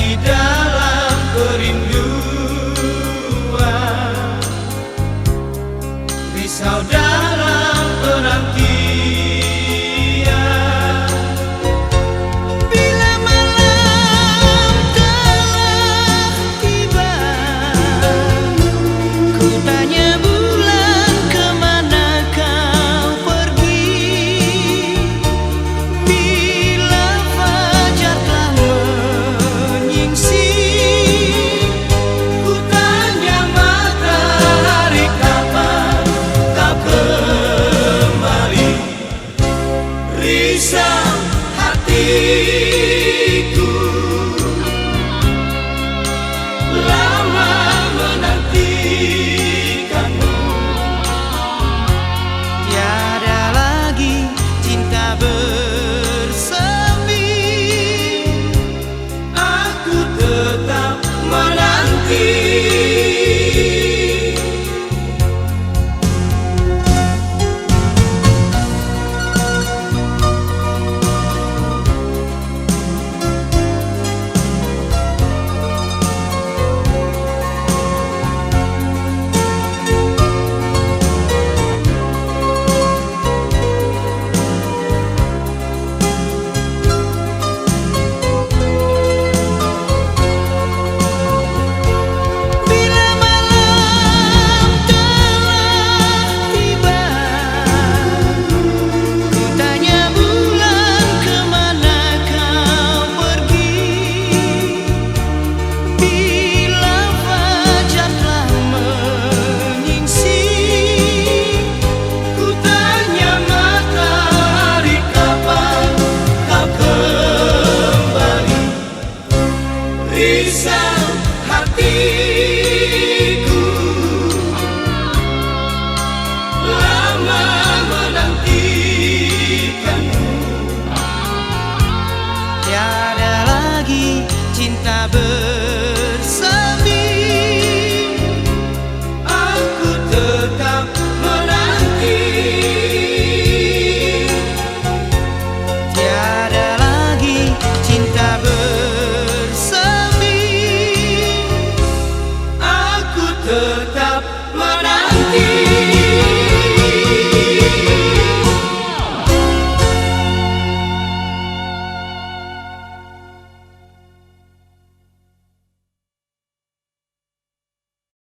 di dalam kerinduan, risau dalam penantian. Bila malam telah tiba, ku tanya bulan kemana kau pergi. Bila fajar telah menyingsing, Ku tanya matahari kapan kau kembali. Risau hatiku lama menantikanmu. tiada lagi cinta bersemi. Aku tetap menanti. Bila malam telah tiba, ku tanya bulan kemana kau pergi. Bila fajar telah menyingsing, Ku tanya matahari kapan kau kembali. Risau hati